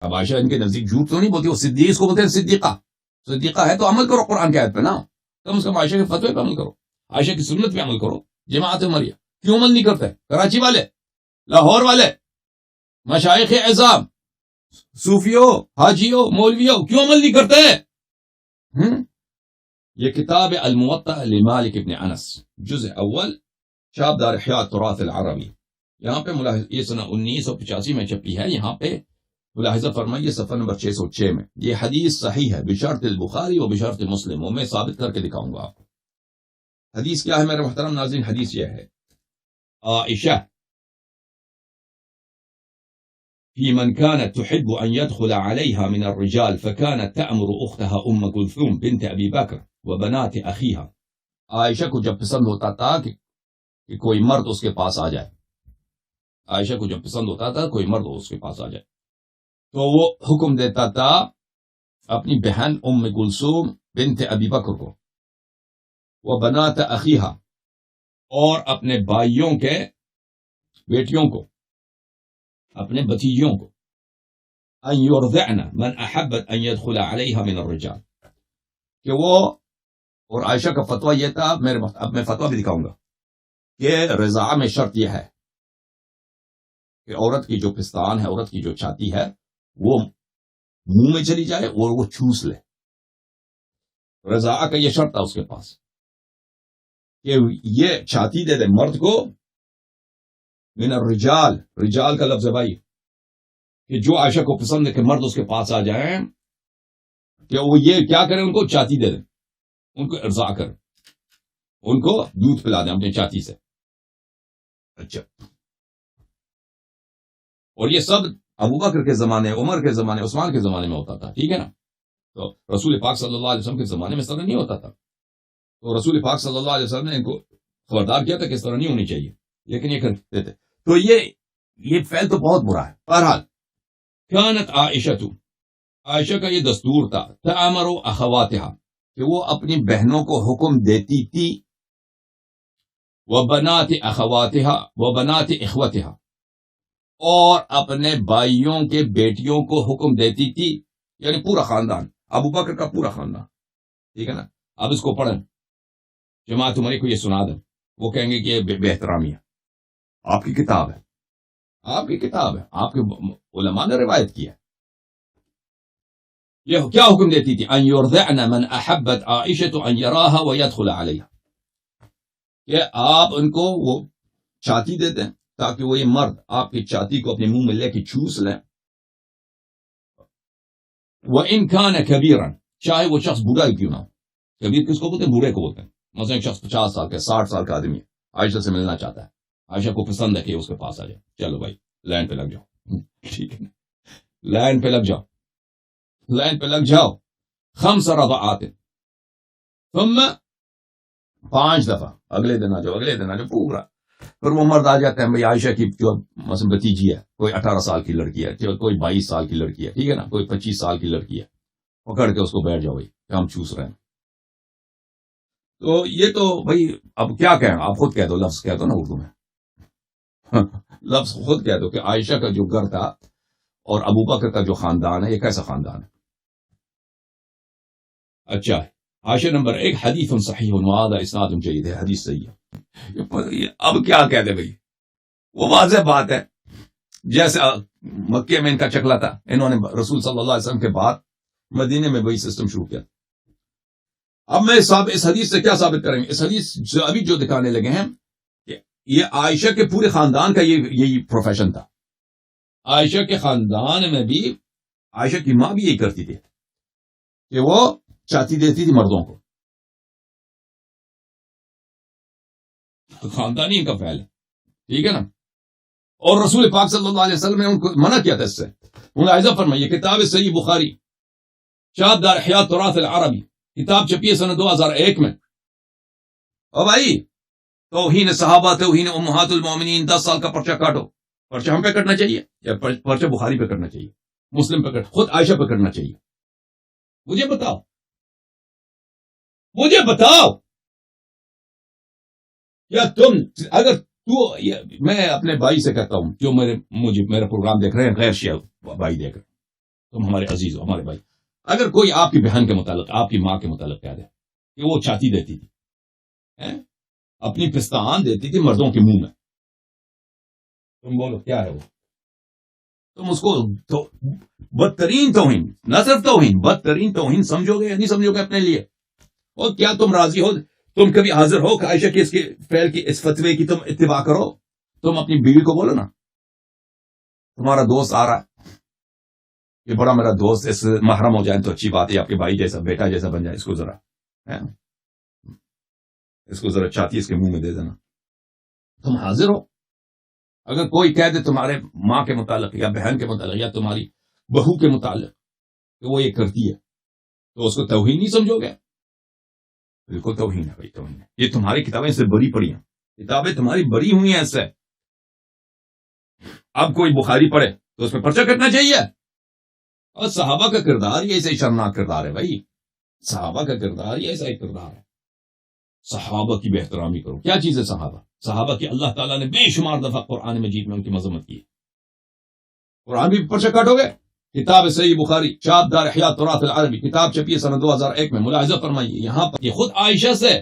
اب عائشہ ان کے نزدیک جھوٹ تو نہیں بولتی، وہ صدیق، اس کو بولتے ہیں صدیقہ. صدیقہ ہے تو عمل کرو قرآن کی آیت پہ نا، کم از کم عائشہ کے فتوے پہ عمل کرو، عائشہ کی سنت پہ عمل کرو. جماعت عمریہ کیوں عمل نہیں کرتے؟ کراچی والے، لاہور والے، مشائخ اعظام، صوفیوں، حاجیوں، مولویوں کیوں عمل نہیں کرتے؟ یہ کتاب الموطأ لمالک ابن انس، جزء اول، چاپ دار احیاء التراث العربی. یہاں پہ یہ سنہ 1985 میں چھپی ہے. یہاں پہ ملاحظہ فرمائیے صفحہ نمبر 606 میں، یہ حدیث صحیح ہے بشرط البخاری و بشرط مسلم، وہ میں ثابت کر کے دکھاؤں گا آپ کو. حدیث کیا ہے میرے محترم ناظرین؟ حدیث یہ ہے، عائشہ في من كانت تحب أن يدخل عليها من الرجال فكانت تأمر أختها أم كلثوم بنت أبي بكر وبنات أخيها. عائشہ کو جب پسند ہوتا تھا کہ کوئی مرد اس کے پاس آ جائے، عائشہ کو جب پسند ہوتا تھا کوئی مرد اس کے پاس آ جائے تو وہ حکم دیتا تھا اپنی بہن ام کلثوم بنت ابی بکر کو، وہ بنات اخیہا، اور اپنے بھائیوں کے بیٹیوں کو، اپنے بھتیجوں کو، ان یرضعن من احبت ان يدخل عليها من الرجال، کہ وہ، اور عائشہ کا فتویٰ یہ تھا، اب میں فتویٰ بھی دکھاؤں گا، کہ رضاع میں شرط یہ ہے کہ عورت کی جو پستان ہے، عورت کی جو چھاتی ہے، وہ منہ میں چلی جائے اور وہ چوس لے. رضاع کا یہ شرط تھا اس کے پاس کہ یہ چھاتی دے دے مرد کو. من الرجال، رجال کا لفظ ہے بھائی، کہ جو عائشہ کو پسند ہے کہ مرد اس کے پاس آ جائیں، کہ وہ یہ کیا کریں، ان کو چھاتی دے دیں، ان کو ارضاع کریں، ان کو دودھ پلا دیں اپنی چھاتی سے. اچھا، اور یہ سب ابوبکر کے زمانے، عمر کے زمانے، عثمان کے زمانے میں ہوتا تھا، ٹھیک ہے نا. تو رسول پاک صلی اللہ علیہ وسلم کے زمانے میں اس طرح نہیں ہوتا تھا. تو رسول پاک صلی اللہ علیہ وسلم نے ان کو خبردار کیا تھا کہ اس طرح نہیں ہونی چاہیے، لیکن یہ کرتے تھے. تو یہ فعل تو بہت برا ہے. بہرحال، کانت عائشہ کا یہ دستور تھا، تأمر اخواتها، کہ وہ اپنی بہنوں کو حکم دیتی تھی، وبنات اخواتها وبنات اخوتها، اور اپنے بھائیوں کے بیٹیوں کو حکم دیتی تھی، یعنی پورا خاندان، ابو بکر کا پورا خاندان، ٹھیک ہے نا. اب اس کو پڑھیں، جماعت عمری کو یہ سنا دیں، وہ کہیں گے کہ یہ بے احترامی ہے. آپ کی کتاب ہے، آپ کی کتاب ہے، آپ کے علماء نے روایت کی ہے. یہ کیا حکم دیتی تھی؟ ان یرضعن من احبت عائشہ ان یراها ويدخل علیہا، کہ آپ ان کو وہ چھاتی دے دیں تاکہ وہ یہ مرد آپ کی چھاتی کو اپنے منہ میں لے کے چوس لیں. وَإِن كَانَ كَبِيرًا، چاہے وہ شخص بوڑھا ہی کیوں نہ ہو. کبیر کس کو بولتے ہیں؟ بوڑھے کو بولتے ہیں. مثلا ایک شخص 50 سال کا، 60 سال کا آدمی ہے، عائشہ سے ملنا چاہتا ہے، عائشہ کو پسند ہے کہ اس کے پاس آ جائے. چلو بھائی، لائن پہ لگ جاؤ، ٹھیک ہے، لائن پہ لگ جاؤ، لائن پہ لگ جاؤ. 5 رضعات، ثم 5 دفعہ، اگلے دن آ جاؤ، اگلے دن آ جاؤ، پورا. پھر وہ مرد آ جاتے ہیں، بھائی عائشہ کی جو مثلا بھتیجی ہے، کوئی 18 سال کی لڑکی ہے، کوئی 22 سال کی لڑکی ہے، ٹھیک ہے نا، کوئی 25 سال کی لڑکی ہے، پکڑ کے اس کو بیٹھ جاؤ بھائی کہ ہم چوس رہے ہیں. تو یہ تو بھائی اب کیا کہیں، آپ خود کہہ دو، لفظ کہہ دو نا اردو میں، لفظ خود کہہ دو کہ عائشہ کا جو گھر تھا اور ابو بکر کا جو خاندان ہے، یہ کیسا خاندان ہے. اچھا، عائشہ نمبر 1، حدیث صحیح وہذا اسناد جید ہے، حدیث صحیح ہے. اب کیا کہتے بھائی، وہ واضح بات ہے. جیسے مکے میں ان کا چکلا تھا، انہوں نے رسول صلی اللہ علیہ وسلم کے بعد مدینے میں وہی سسٹم شروع کیا. اب میں اس حدیث سے کیا ثابت کریں گے؟ اس حدیث سے ابھی جو دکھانے لگے ہیں کہ یہ عائشہ کے پورے خاندان کا یہی پروفیشن تھا. عائشہ کے خاندان میں بھی عائشہ کی ماں بھی یہی کرتی تھی کہ وہ چاتی دیتی تھی مردوں کو. خاندانی ان کا فعل ہے، ٹھیک ہے نا. اور رسول پاک صلی اللہ علیہ وسلم نے ان کو منع کیا تھا اس سے. ملاحظہ فرمائیے، کتاب صحیح بخاری، چاپ دار احیاء التراث العربی، کتاب چھپی ہے سنہ 2001 میں. او بھائی، توہین صحابہ، توہین امہات المومنین، 10 سال کا پرچہ کاٹو. پرچہ ہم پہ کٹنا چاہیے یا پرچہ بخاری پہ کرنا چاہیے، مسلم پہ خود عائشہ پہ کرنا چاہیے؟ مجھے بتاؤ، مجھے بتاؤ. یا تم، اگر میں اپنے بھائی سے کہتا ہوں جو میرا پروگرام دیکھ رہے ہیں، غیر شیعہ بھائی دیکھ رہے ہیں، تم ہمارے عزیز ہو، ہمارے بھائی. اگر کوئی آپ کی بہن کے متعلق، آپ کی ماں کے متعلق کہہ دے کہ وہ چاتی دیتی تھی، اپنی پستان دیتی تھی مردوں کے منہ میں، تم بولو کیا ہے وہ؟ تم اس کو بدترین توہین، نہ صرف توہین، بدترین توہین سمجھو گے یا نہیں سمجھو گے اپنے لیے؟ اور کیا تم راضی ہو، تم کبھی حاضر ہو کہ عائشہ کی اس کے فعل کی، اس فتوے کی تم اتباع کرو؟ تم اپنی بیوی کو بولو نا، تمہارا دوست آ رہا ہے، یہ بڑا میرا دوست، اس محرم ہو جائے تو اچھی بات ہے، آپ کے بھائی جیسا، بیٹا جیسا بن جائے، اس کو ذرا چاتی اس کے منہ میں دے دینا. تم حاضر ہو؟ اگر کوئی کہہ دے تمہارے ماں کے متعلق یا بہن کے متعلق یا تمہاری بہو کے متعلق کہ وہ یہ کرتی ہے، تو اس کو توہین نہیں سمجھو گے؟ بالکل توہین ہے بھائی، توہین ہے. یہ تمہاری کتابیں اس سے بری پڑی ہیں، کتابیں تمہاری بری ہوئی ہیں اس سے. اب کوئی بخاری پڑھے تو اس پہ پرچہ کٹنا چاہیے. اور صحابہ کا کردار یہ ایسا شرمناک کردار ہے بھائی، صحابہ کا کردار یہ ایسا ایک کردار ہے. صحابہ کی بے احترامی کرو. کیا چیز ہے صحابہ؟ صحابہ کی اللہ تعالیٰ نے بے شمار دفعہ قرآن مجید میں ان کی مذمت کی ہے. قرآن بھی پرچہ کٹو گے. کتاب صحیح بخاری، چاپ دار احیاء تراث العربی، کتاب چھپی ہے سنہ 2001 میں. ملاحظہ فرمائیے یہاں پر یہ خود عائشہ سے،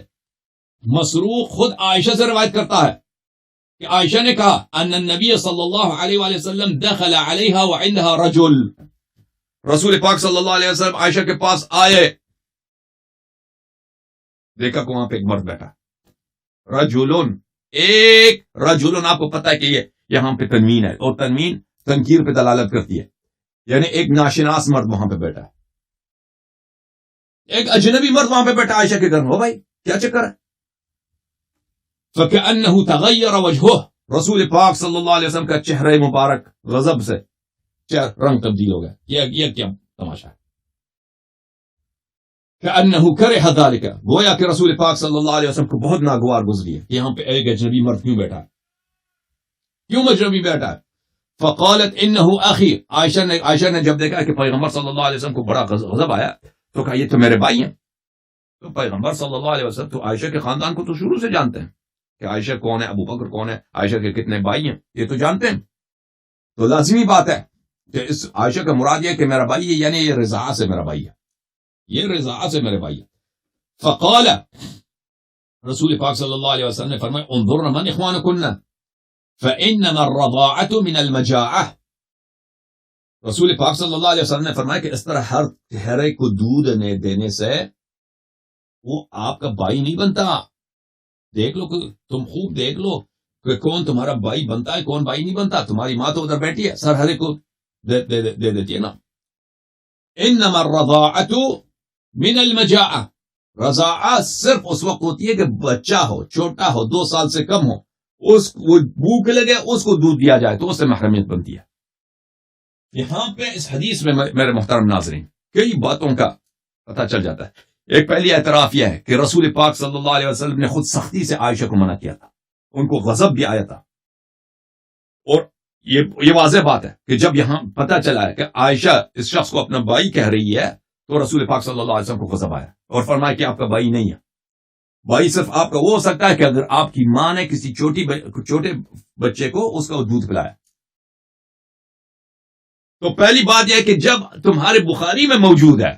مسروق خود عائشہ سے روایت کرتا ہے کہ عائشہ نے کہا ان النبی صلی اللہ علیہ وآلہ وسلم دخل علیہا وعندہا رجل، رسول پاک صلی اللہ علیہ وسلم عائشہ کے پاس آئے، دیکھا کہ وہاں پہ ایک مرد بیٹھا. رجلن، ایک رجلن، آپ کو پتا ہے کہ یہ یہاں پہ تنوین ہے، اور تنوین تنکیر پہ دلالت کرتی ہے، یعنی ایک ناشناس مرد وہاں پہ بیٹھا ہے، ایک اجنبی مرد وہاں پہ بیٹھا عائشہ کے گھر میں. ہو بھائی کیا چکر ہے؟ فَكَأَنَّهُ تَغَيَّرَ وَجْهُهُ، رسول پاک صلی اللہ علیہ وسلم کا چہرہ مبارک غضب سے رنگ تبدیل ہو گیا. یہ کیا تماشا ہے؟ كأنه كره ذلك، گویا کہ رسول پاک صلی اللہ علیہ وسلم کو بہت ناگوار گزری ہے یہاں پہ ایک اجنبی مرد کیوں بیٹھا ہے، کیوں اجنبی بیٹھا ہے. فقالت انه اخی، عائشہ نے جب دیکھا کہ پیغمبر صلی اللہ علیہ وسلم کو بڑا غضب آیا تو کہا یہ تو میرے بھائی ہیں. تو پیغمبر صلی اللہ علیہ وسلم تو عائشہ کے خاندان کو تو شروع سے جانتے ہیں کہ عائشہ کون ہے، ابو بکر کون ہے، عائشہ کے کتنے بھائی ہیں، یہ تو جانتے ہیں. تو لازمی بات ہے کہ اس عائشہ کا مراد یہ کہ میرا بھائی ہے، یعنی یہ رضاعت سے میرا بھائی ہے، یہ رضاعت سے میرے بھائی ہے. فقال، رسول پاک صلی اللہ علیہ وسلم نے فرمایا انظرن من اخوانکن فانما الرضاعة من المجاعة. رسول پاک صلی اللہ علیہ وسلم نے فرمایا کہ اس طرح ہر چہرے کو دودھ دینے سے وہ آپ کا بھائی نہیں بنتا. دیکھ لو، تم خوب دیکھ لو کہ کون تمہارا بھائی بنتا ہے، کون بھائی نہیں بنتا. تمہاری ماں تو ادھر بیٹھی ہے، سر ہرے کو دے دیتی ہے نا. انما الرضاعة من المجاعة، رضاعت صرف اس وقت ہوتی ہے کہ بچہ ہو، چھوٹا ہو، 2 سال سے کم ہو، اس کو بھوک لگے، اس کو دودھ دیا جائے تو اس سے محرمیت بنتی ہے. یہاں پہ اس حدیث میں میرے محترم ناظرین کئی باتوں کا پتہ چل جاتا ہے. ایک پہلی اعتراف یہ ہے کہ رسول پاک صلی اللہ علیہ وسلم نے خود سختی سے عائشہ کو منع کیا تھا، ان کو غضب بھی آیا تھا. اور یہ واضح بات ہے کہ جب یہاں پتہ چلا ہے کہ عائشہ اس شخص کو اپنا بھائی کہہ رہی ہے تو رسول پاک صلی اللہ علیہ وسلم کو غضب آیا اور فرمایا کہ آپ کا بھائی نہیں ہے. بھائی صرف آپ کا وہ ہو سکتا ہے کہ اگر آپ کی ماں نے کسی چھوٹے بچے کو اس کا دودھ پلایا. تو پہلی بات یہ ہے کہ جب تمہارے بخاری میں موجود ہے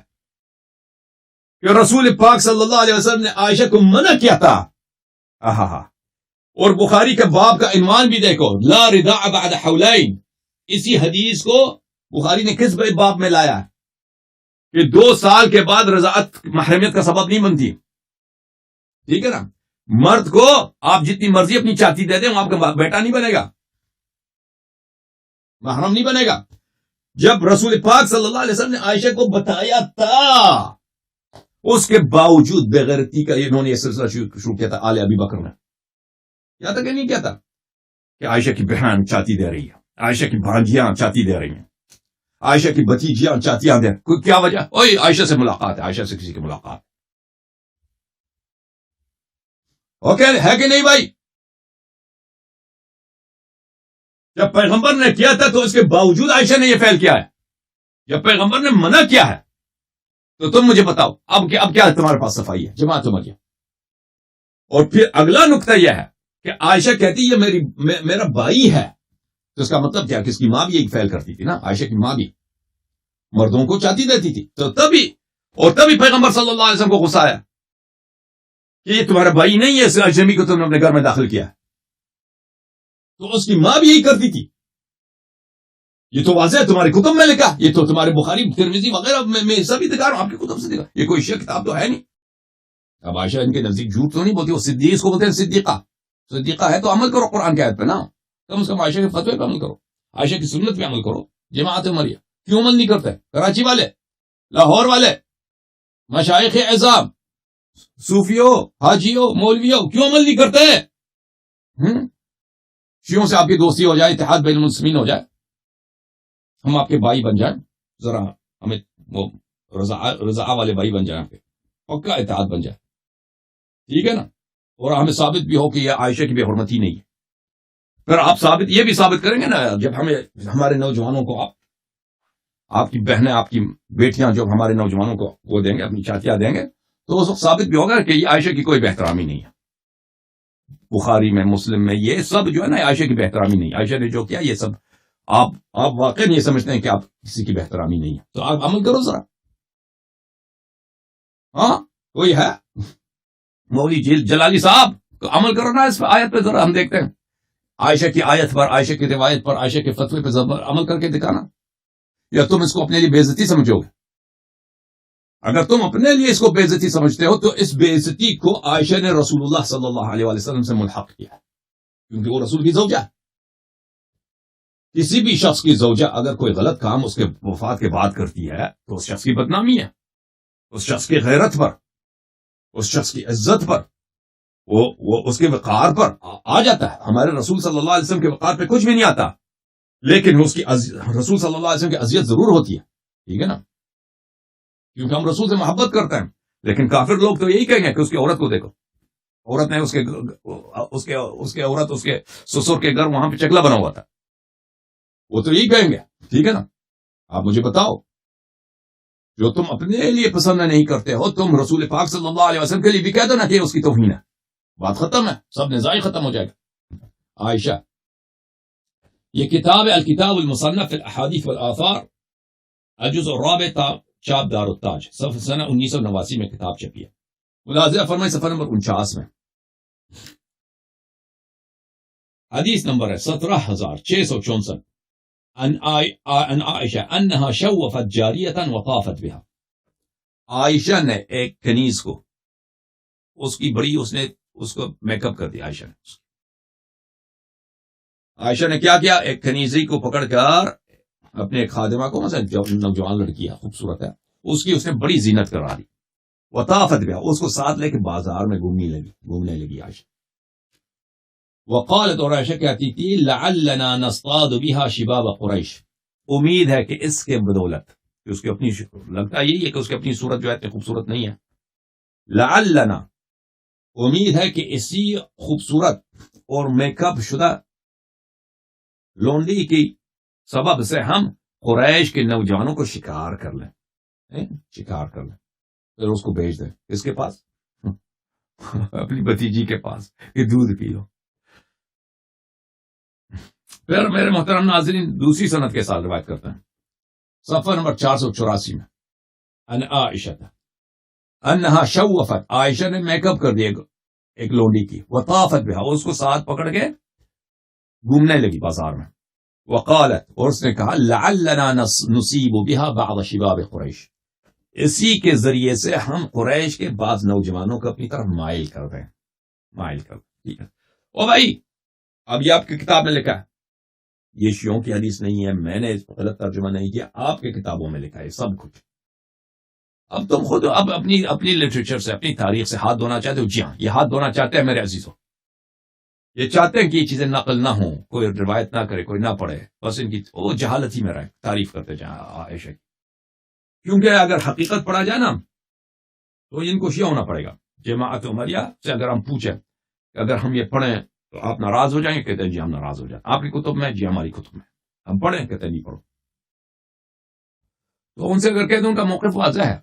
کہ رسول پاک صلی اللہ علیہ وسلم نے عائشہ کو منع کیا تھا، اور بخاری کا باب کا عنوان بھی دیکھو، لا رضاع بعد حولین. اسی حدیث کو بخاری نے کس باب میں لایا ہے کہ 2 سال کے بعد رضاعت محرمیت کا سبب نہیں بنتی. ٹھیک ہے نا. مرد کو آپ جتنی مرضی اپنی چاتی دے دیں وہ آپ کا بیٹا نہیں بنے گا، محرم نہیں بنے گا. جب رسول پاک صلی اللہ علیہ وسلم نے عائشہ کو بتایا تھا، اس کے باوجود بےغیرتی کا انہوں نے یہ سلسلہ شروع کیا تھا. آل ابی بکر نے کیا تھا کہ نہیں کیا تھا کہ عائشہ کی بہن چاتی دے رہی ہے، عائشہ کی بھانجیاں چاتی دے رہی ہیں، عائشہ کی بھتیجیاں چاتیاں دے. کوئی کیا وجہ؟ اوئے عائشہ سے ملاقات ہے، عائشہ سے کسی کی ملاقات. اوکے ہے کہ نہیں بھائی؟ جب پیغمبر نے کیا تھا تو اس کے باوجود عائشہ نے یہ فعل کیا ہے. جب پیغمبر نے منع کیا ہے تو تم مجھے بتاؤ اب کیا تمہارے پاس صفائی ہے؟ جماعت سمجھے. اور پھر اگلا نقطہ یہ ہے کہ عائشہ کہتی یہ میرا بھائی ہے، تو اس کا مطلب کیا کہ اس کی ماں بھی ایک فعل کرتی تھی نا، عائشہ کی ماں بھی. مردوں کو چاہتی دیتی تھی. تو تبھی پیغمبر صلی اللہ علیہ وسلم کو غصہ آیا کہ یہ تمہارا بھائی نہیں ہے، اس اجنبی کو تم نے اپنے گھر میں داخل کیا. تو اس کی ماں بھی یہی کرتی تھی. یہ تو واضح ہے تمہارے کتب میں لکھا، یہ تو تمہارے بخاری ترمذی وغیرہ میں سبھی دکھا رہا ہوں، آپ کی کتب سے دکھا، یہ کوئی شیعہ کتاب تو ہے نہیں. اب عائشہ ان کے نزدیک جھوٹ تو نہیں بولتی، وہ صدیق اس کو بولتے ہیں صدیقہ ہے تو عمل کرو قرآن کی آیت پہ نا، کم از کم عائشہ کے فتوے پہ عمل کرو، عائشہ کی سنت پہ عمل کرو. جماعت عمریہ کیوں عمل نہیں کرتے؟ کراچی والے، لاہور والے، مشائخ اعظام، صوفیوں، حاجیوں، مولویوں کیوں عمل نہیں کرتے؟ شیعوں سے آپ کی دوستی ہو جائے، اتحاد بین المسلمین ہو جائے، ہم آپ کے بھائی بن جائیں، ذرا ہمیں وہ رضا والے بھائی بن جائیں، پکا اتحاد بن جائے، ٹھیک ہے نا. اور ہمیں ثابت بھی ہو کہ یہ عائشہ کی بے حرمتی نہیں ہے. پھر آپ یہ بھی ثابت کریں گے نا، جب ہمارے نوجوانوں کو آپ کی بہنیں، آپ کی بیٹیاں جو ہمارے نوجوانوں کو وہ دیں گے، اپنی چاچیاں دیں گے، تو اس وقت ثابت بھی ہوگا کہ یہ عائشہ کی کوئی بہترامی نہیں ہے. بخاری میں، مسلم میں، یہ سب جو ہے نا عائشہ کی بہترامی نہیں. عائشہ نے جو کیا یہ سب آپ واقعی یہ سمجھتے ہیں کہ آپ کسی کی بہترامی نہیں ہے، تو آپ عمل کرو ذرا. ہاں کوئی ہے مولوی جلالی صاحب، تو عمل کرو نا اس آیت پہ، ذرا ہم دیکھتے ہیں عائشہ کی آیت پر، عائشہ کی روایت پر، عائشہ کے فتوے پہ عمل کر کے دکھانا. یا تم اس کو اپنے لیے بے عزتی سمجھو گے؟ اگر تم اپنے لیے اس کو بے عزتی سمجھتے ہو تو اس بے عزتی کو عائشہ نے رسول اللہ صلی اللہ علیہ وسلم سے ملحق کیا، کیونکہ وہ رسول کی زوجہ. کسی بھی شخص کی زوجہ اگر کوئی غلط کام اس کے وفات کے بعد کرتی ہے تو اس شخص کی بدنامی ہے، اس شخص کی غیرت پر، اس شخص کی عزت پر، وہ اس کے وقار پر آ جاتا ہے. ہمارے رسول صلی اللہ علیہ وسلم کے وقار پہ کچھ بھی نہیں آتا، لیکن اس کی رسول صلی اللہ علیہ وسلم کی اذیت ضرور ہوتی ہے، ٹھیک ہے نا، کیونکہ ہم رسول سے محبت کرتے ہیں. لیکن کافر لوگ تو یہی کہیں گے کہ اس کی عورت کو دیکھو، عورت نے اس کے عورت اس کے سسر کے گھر وہاں پہ چکلا بنا ہوا تھا، وہ تو یہی کہیں گے. ٹھیک ہے نا، آپ مجھے بتاؤ جو تم اپنے لیے پسند نہیں کرتے ہو، تم رسول پاک صلی اللہ علیہ وسلم کے لیے بھی کہہ دو نا کہ اس کی توہین ہے، بات ختم ہے، سب نزاعی ختم ہو جائے گا. عائشہ، یہ کتاب ہے الکتاب المصنف فی الاحادیث والآثار، الجزء الرابع، چاپ دار التاج، سنہ 1989 میں کتاب چھپی ہے. ملاحظہ فرمائے صفحہ نمبر 49 میں، حدیث نمبر ہے 17664، ان عائشہ انہا شوفت جاریتا وطافت بها. عائشہ نے ایک کنیز کو، اس کی بڑی، اس نے اس کو میک اپ کر دیا. عائشہ نے کیا کیا؟ ایک کنیزی کو پکڑ کر اپنے ایک خادمہ کو، مثلا نوجوان لڑکی ہے، خوبصورت ہے، اس نے بڑی زینت کرا دی. وطافت بها، اس کو ساتھ لے کے بازار میں گھومنے لگی عائشہ. وقالت، اور عائشہ کہتی تھی، لعلنا نصطاد بها شباب قریش، امید ہے کہ اس کے بدولت، کہ اس کی اپنی لگتا یہی ہے کہ اس کی اپنی صورت جو ہے اتنی خوبصورت نہیں ہے، لعلنا، امید ہے کہ اسی خوبصورت اور میک اپ شدہ لونڈی کی سبب سے ہم قریش کے نوجوانوں کو شکار کر لیں، پھر اس کو بھیج دیں اس کے پاس، اپنی بھتیجی کے پاس، کہ دودھ پی لو. پھر میرے محترم ناظرین دوسری سند کے ساتھ روایت کرتے ہیں، صفحہ نمبر 484 میں، ان عائشہ انہا شوفت، عائشہ نے میک اپ کر دیا ایک لونڈی کی، وطافت بها، اس کو ساتھ پکڑ کے گھومنے لگی بازار میں. وقالت، اور اس نے کہا، لعلنا نصیب بها بعض شباب قریش، اسی کے ذریعے سے ہم قریش کے بعض نوجوانوں کو اپنی طرف مائل کر دیں. ٹھیک ہے. او بھائی، اب یہ آپ کی کتاب میں لکھا ہے، یہ شیعوں کی حدیث نہیں ہے، میں نے اس کو غلط ترجمہ نہیں کیا، آپ کے کتابوں میں لکھا ہے سب کچھ. اب تم خود اب اپنی لٹریچر سے، اپنی تاریخ سے ہاتھ دھونا چاہتے ہو؟ جی ہاں، یہ ہاتھ دھونا چاہتے ہیں میرے عزیزوں، یہ چاہتے ہیں کہ یہ چیزیں نقل نہ ہوں، کوئی روایت نہ کرے، کوئی نہ پڑھے، بس ان کی وہ جہالت ہی میں رہے، تعریف کرتے جائیں عائشہ کی. کیونکہ اگر حقیقت پڑھا جائے نا تو ان کو شیعہ ہونا پڑے گا. جماعت عمریہ سے اگر ہم پوچھیں کہ اگر ہم یہ پڑھیں تو آپ ناراض ہو جائیں گے، کہتے ہیں جی ہم ناراض ہو جائیں. آپ کی کتب میں، جی ہماری کتب میں، ہم پڑھیں، کہتے ہیں نہیں پڑھو. تو ان سے اگر کہتے ہیں ان کا موقف واضح ہے،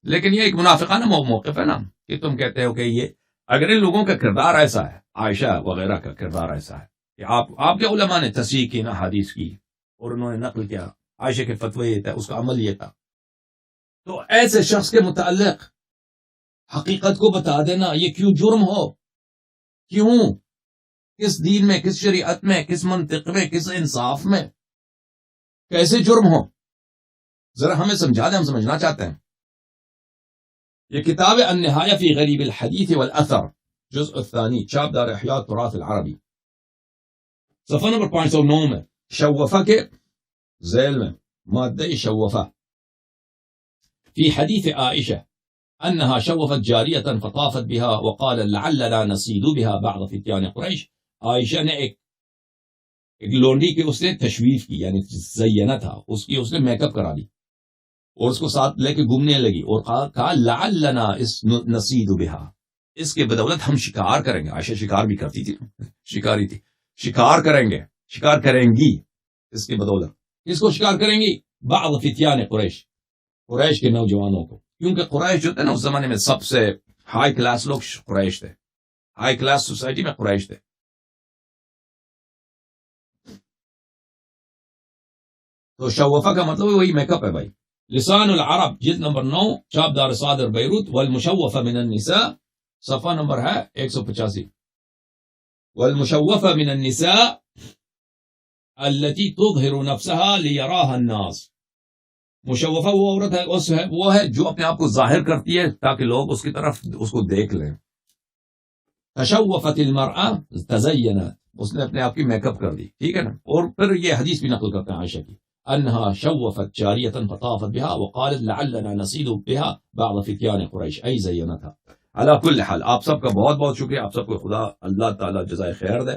لیکن یہ ایک منافقانہ موقف ہے نا، کہ تم کہتے ہو کہ یہ، اگر ان لوگوں کا کردار ایسا ہے، عائشہ وغیرہ کا کردار ایسا ہے کہ آپ کے علماء نے تصحیح کی نا حدیث کی، اور انہوں نے نقل کیا عائشہ کے فتوے یہ تھا، اس کا عمل یہ تھا. تو ایسے شخص کے متعلق حقیقت کو بتا دینا یہ کیوں جرم ہو؟ کیوں؟ کس دین میں، کس شریعت میں، کس منطق میں، کس انصاف میں کیسے جرم ہو؟ ذرا ہمیں سمجھا دیں، ہم سمجھنا چاہتے ہیں. یہ کتاب النہایہ فی غریب الحدیث والاثر جزء الثانی، چھاپ دار احیاء التراث العربی، صفحہ نمبر 509 میں شوفہ کے ذیل میں مادہ شوفہ فی حدیث عائشہ انہا شوفت جاریتا فطافت بها وقال لعلنا نصید بها بعض فتیان قریش. عائشہ نے ایک لونڈی کے اس نے تشویف کی، یعنی زینہ تھا اس کی، اس نے میک اپ کرا دی اور اس کو ساتھ لے کے گھومنے لگی اور کہا لعلنا نصید بها، اس کے بدولت ہم شکار کریں گے. عائشہ شکار بھی کرتی تھی، شکاری تھی. شکار کریں گے، شکار کریں گی اس کے بدولت. کس کو شکار کریں گی؟ بعض فتیان قریش، قریش کے نوجوانوں کو. کیونکہ قریش جو تھے نا اس زمانے میں سب سے ہائی کلاس لوگ قریش تھے، ہائی کلاس سوسائٹی میں قریش تھے. تو شوفہ کا مطلب وہی میک اپ ہے بھائی. لسان العرب جلد نمبر 9، چھاپ دار صادر بیروت. والمشوفہ من النساء، صفحہ نمبر ہے 185. والمشوفہ من النساء التي تظہر نفسها لیراها الناس. مشوفہ وہ عورت ہے، وہ ہے جو اپنے آپ کو ظاہر کرتی ہے تاکہ لوگ اس کی طرف اس کو دیکھ لیں. تشوفت المرأة تزینت، اس نے اپنے آپ کی میک اپ کر دی، ٹھیک ہے نا. اور پھر یہ حدیث بھی نقل کرتے ہیں عائشہ کی، انہا شوفت جاریتا فطافت بها وقالت لعلنا نصید بها بعض فتیان قریش ای زینتها. علی کل حال آپ سب کا بہت بہت شکریہ، آپ سب کو خدا اللہ تعالی جزائے خیر دے.